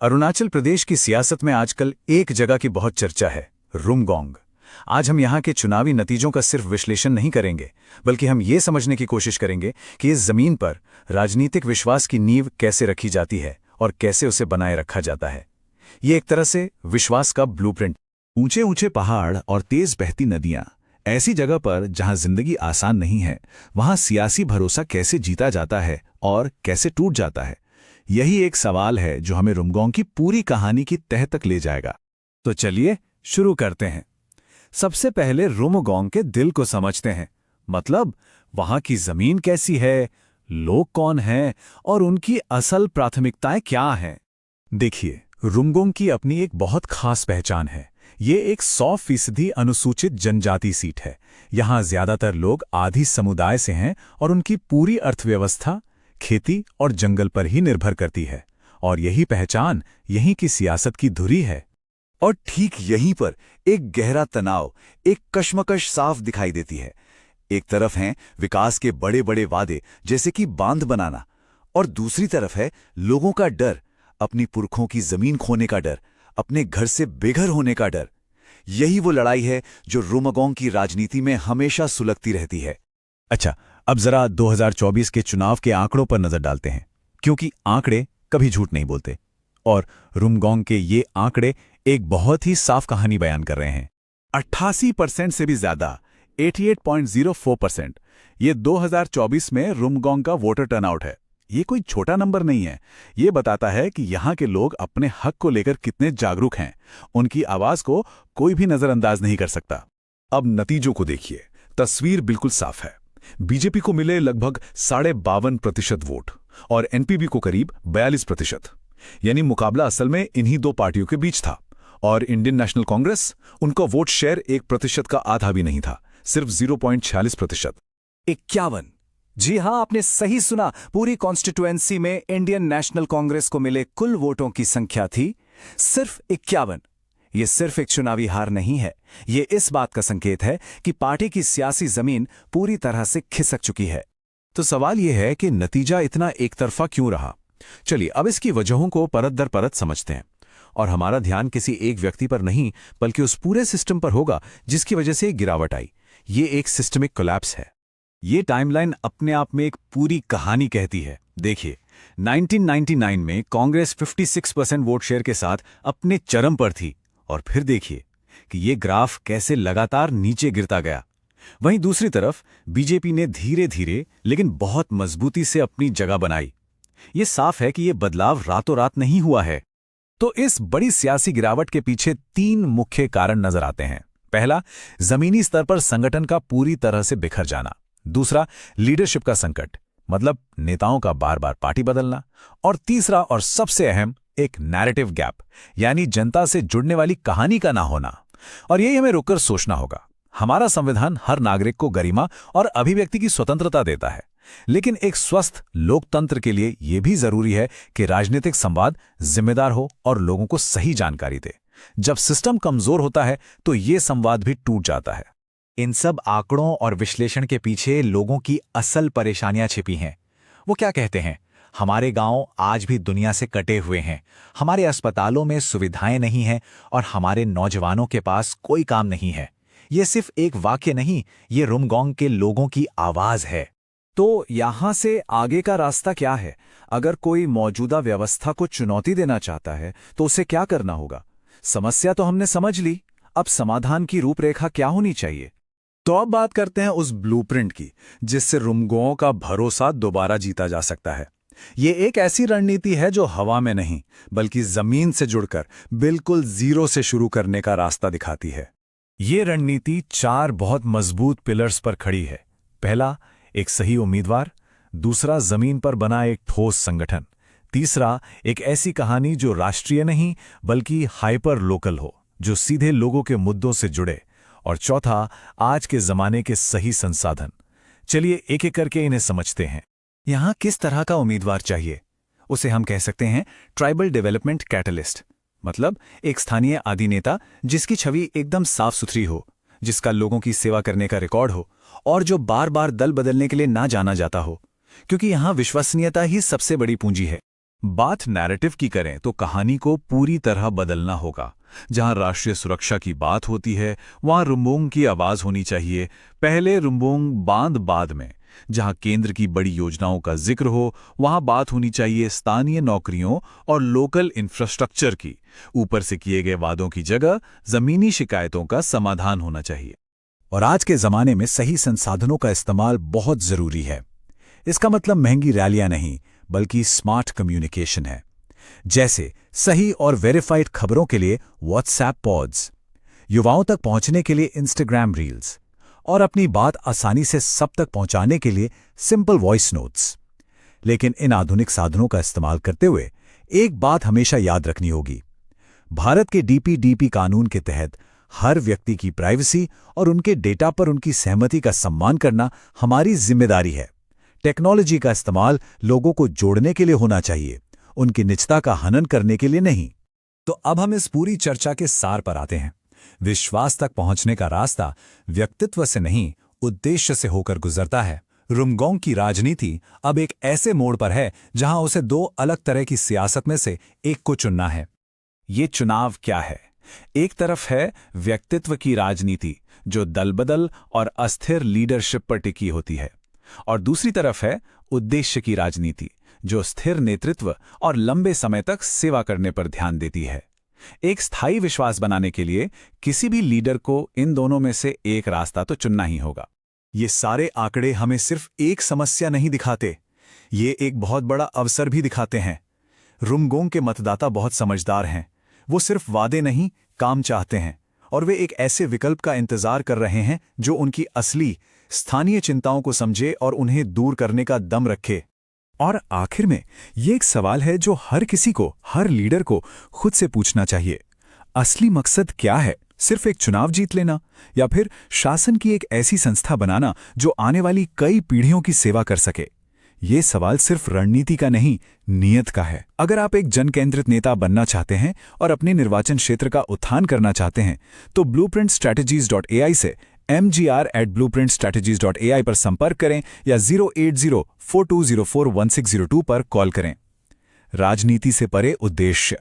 अरुणाचल प्रदेश की सियासत में आजकल एक जगह की बहुत चर्चा है, रुमगोंग। आज हम यहाँ के चुनावी नतीजों का सिर्फ विश्लेषण नहीं करेंगे, बल्कि हम ये समझने की कोशिश करेंगे कि इस जमीन पर राजनीतिक विश्वास की नींव कैसे रखी जाती है और कैसे उसे बनाए रखा जाता है। ये एक तरह से विश्वास का ब्लूप्रिंट। ऊंचे ऊंचे पहाड़ और तेज बहती नदियां, ऐसी जगह पर जहां जिंदगी आसान नहीं है, वहां सियासी भरोसा कैसे जीता जाता है और कैसे टूट जाता है। यही एक सवाल है जो हमें रुमगोंग की पूरी कहानी की तह तक ले जाएगा। तो चलिए शुरू करते हैं। सबसे पहले रुमगोंग के दिल को समझते हैं, मतलब वहां की जमीन कैसी है, लोग कौन हैं और उनकी असल प्राथमिकताएं क्या हैं। देखिए, रुमगोंग की अपनी एक बहुत खास पहचान है। ये एक 100% अनुसूचित जनजाति सीट है। यहाँ ज्यादातर लोग आदि समुदाय से हैं और उनकी पूरी अर्थव्यवस्था खेती और जंगल पर ही निर्भर करती है। और यही पहचान यहीं की सियासत की धुरी है। और ठीक यहीं पर एक गहरा तनाव, एक कश्मकश साफ दिखाई देती है। एक तरफ हैं विकास के बड़े बड़े वादे, जैसे कि बांध बनाना, और दूसरी तरफ है लोगों का डर, अपनी पुरखों की जमीन खोने का डर, अपने घर से बेघर होने का डर। यही वो लड़ाई है जो रुमगोंग की राजनीति में हमेशा सुलगती रहती है। अच्छा, अब जरा 2024 के चुनाव के आंकड़ों पर नजर डालते हैं, क्योंकि आंकड़े कभी झूठ नहीं बोलते। और रुमगोंग के ये आंकड़े एक बहुत ही साफ कहानी बयान कर रहे हैं। 88% से भी ज्यादा, 88.04%, ये 2024 में रुमगोंग का वोटर टर्नआउट है। ये कोई छोटा नंबर नहीं है। ये बताता है कि यहाँ के लोग अपने हक को लेकर कितने जागरूक हैं। उनकी आवाज को कोई भी नजरअंदाज नहीं कर सकता। अब नतीजों को देखिए, तस्वीर बिल्कुल साफ है। बीजेपी को मिले लगभग 52.5% वोट और एनपीपी को करीब 42%। यानी मुकाबला असल में इन्हीं दो पार्टियों के बीच था। और इंडियन नेशनल कांग्रेस, उनका वोट शेयर 1% का आधा भी नहीं था, सिर्फ 0.46%। 51। जी हां, आपने सही सुना। पूरी कॉन्स्टिट्युएंसी में इंडियन नेशनल कांग्रेस को मिले कुल वोटों की संख्या थी सिर्फ 51। ये सिर्फ एक चुनावी हार नहीं है, ये इस बात का संकेत है कि पार्टी की सियासी जमीन पूरी तरह से खिसक चुकी है। तो सवाल यह है कि नतीजा इतना एकतरफा क्यों रहा। चलिए अब इसकी वजहों को परत दर परत समझते हैं। और हमारा ध्यान किसी एक व्यक्ति पर नहीं, बल्कि उस पूरे सिस्टम पर होगा जिसकी वजह से गिरावट आई। ये एक सिस्टमिक कोलैप्स है। ये टाइमलाइन अपने आप में एक पूरी कहानी कहती है। देखिए, 1999 में कांग्रेस 56% वोट शेयर के साथ अपने चरम पर थी, और फिर देखिए कि ये ग्राफ कैसे लगातार नीचे गिरता गया। वहीं दूसरी तरफ बीजेपी ने धीरे धीरे लेकिन बहुत मजबूती से अपनी जगह बनाई। ये साफ है कि ये बदलाव रातों रात नहीं हुआ है। तो इस बड़ी सियासी गिरावट के पीछे 3 मुख्य कारण नजर आते हैं। पहला, जमीनी स्तर पर संगठन का पूरी तरह से बिखर जाना। दूसरा, लीडरशिप का संकट, मतलब नेताओं का बार बार पार्टी बदलना। और तीसरा और सबसे अहम, एक नैरेटिव गैप, यानी जनता से जुड़ने वाली कहानी का ना होना। और यही हमें रुककर सोचना होगा। हमारा संविधान हर नागरिक को गरिमा और अभिव्यक्ति की स्वतंत्रता देता है, लेकिन एक स्वस्थ लोकतंत्र के लिए यह भी जरूरी है कि राजनीतिक संवाद जिम्मेदार हो और लोगों को सही जानकारी दे। जब सिस्टम कमजोर होता है तो ये संवाद भी टूट जाता है। इन सब आंकड़ों और विश्लेषण के पीछे लोगों की असल परेशानियां छिपी हैं। वो क्या कहते हैं? हमारे गांव आज भी दुनिया से कटे हुए हैं, हमारे अस्पतालों में सुविधाएं नहीं हैं और हमारे नौजवानों के पास कोई काम नहीं है। ये सिर्फ एक वाक्य नहीं, ये रुमगोंग के लोगों की आवाज है। तो यहां से आगे का रास्ता क्या है? अगर कोई मौजूदा व्यवस्था को चुनौती देना चाहता है तो उसे क्या करना होगा? समस्या तो हमने समझ ली, अब समाधान की रूपरेखा क्या होनी चाहिए? तो अब बात करते हैं उस ब्लूप्रिंट की, जिससे रुमगोंग का भरोसा दोबारा जीता जा सकता है। ये एक ऐसी रणनीति है जो हवा में नहीं, बल्कि जमीन से जुड़कर बिल्कुल जीरो से शुरू करने का रास्ता दिखाती है। ये रणनीति 4 बहुत मजबूत पिलर्स पर खड़ी है। पहला, एक सही उम्मीदवार। दूसरा, जमीन पर बना एक ठोस संगठन। तीसरा, एक ऐसी कहानी जो राष्ट्रीय नहीं बल्कि हाइपर लोकल हो, जो सीधे लोगों के मुद्दों से जुड़े। और चौथा, आज के जमाने के सही संसाधन। चलिए एक एक करके इन्हें समझते हैं। यहां किस तरह का उम्मीदवार चाहिए? उसे हम कह सकते हैं ट्राइबल डेवलपमेंट कैटलिस्ट, मतलब एक स्थानीय आदि नेता जिसकी छवि एकदम साफ सुथरी हो, जिसका लोगों की सेवा करने का रिकॉर्ड हो और जो बार बार दल बदलने के लिए ना जाना जाता हो, क्योंकि यहां विश्वसनीयता ही सबसे बड़ी पूंजी है। बात नैरेटिव की करें तो कहानी को पूरी तरह बदलना होगा। जहां राष्ट्रीय सुरक्षा की बात होती है वहां रुम्बोंग की आवाज होनी चाहिए, पहले रुम्बोंग बांध बाद में। जहां केंद्र की बड़ी योजनाओं का जिक्र हो वहां बात होनी चाहिए स्थानीय नौकरियों और लोकल इंफ्रास्ट्रक्चर की। ऊपर से किए गए वादों की जगह जमीनी शिकायतों का समाधान होना चाहिए। और आज के जमाने में सही संसाधनों का इस्तेमाल बहुत जरूरी है। इसका मतलब महंगी रैलियां नहीं, बल्कि स्मार्ट कम्युनिकेशन है। जैसे सही और वेरीफाइड खबरों के लिए व्हाट्सएप पॉड्स, युवाओं तक पहुंचने के लिए इंस्टाग्राम रील्स, और अपनी बात आसानी से सब तक पहुंचाने के लिए सिंपल वॉइस नोट्स। लेकिन इन आधुनिक साधनों का इस्तेमाल करते हुए एक बात हमेशा याद रखनी होगी। भारत के डीपीडीपी कानून के तहत हर व्यक्ति की प्राइवेसी और उनके डेटा पर उनकी सहमति का सम्मान करना हमारी जिम्मेदारी है। टेक्नोलॉजी का इस्तेमाल लोगों को जोड़ने के लिए होना चाहिए, उनकी निजता का हनन करने के लिए नहीं। तो अब हम इस पूरी चर्चा के सार पर आते हैं। विश्वास तक पहुंचने का रास्ता व्यक्तित्व से नहीं, उद्देश्य से होकर गुजरता है। रुमगोंग की राजनीति अब एक ऐसे मोड़ पर है जहां उसे दो अलग तरह की सियासत में से एक को चुनना है। ये चुनाव क्या है? एक तरफ है व्यक्तित्व की राजनीति जो दलबदल और अस्थिर लीडरशिप पर टिकी होती है, और दूसरी तरफ है उद्देश्य की राजनीति जो स्थिर नेतृत्व और लंबे समय तक सेवा करने पर ध्यान देती है। एक स्थायी विश्वास बनाने के लिए किसी भी लीडर को इन दोनों में से एक रास्ता तो चुनना ही होगा। ये सारे आंकड़े हमें सिर्फ एक समस्या नहीं दिखाते, ये एक बहुत बड़ा अवसर भी दिखाते हैं। रुमगोंग के मतदाता बहुत समझदार हैं। वो सिर्फ वादे नहीं, काम चाहते हैं, और वे एक ऐसे विकल्प का इंतजार कर रहे हैं जो उनकी असली स्थानीय चिंताओं को समझे और उन्हें दूर करने का दम रखे। और आखिर में ये एक सवाल है जो हर किसी को, हर लीडर को खुद से पूछना चाहिए। असली मकसद क्या है? सिर्फ एक चुनाव जीत लेना, या फिर शासन की एक ऐसी संस्था बनाना जो आने वाली कई पीढ़ियों की सेवा कर सके? ये सवाल सिर्फ रणनीति का नहीं, नियत का है। अगर आप एक जनकेंद्रित नेता बनना चाहते हैं और अपने निर्वाचन क्षेत्र का उत्थान करना चाहते हैं तो blueprintstrategies.ai से mgr@blueprintstrategies.ai पर संपर्क करें या 08042041602 पर कॉल करें। राजनीति से परे उद्देश्य।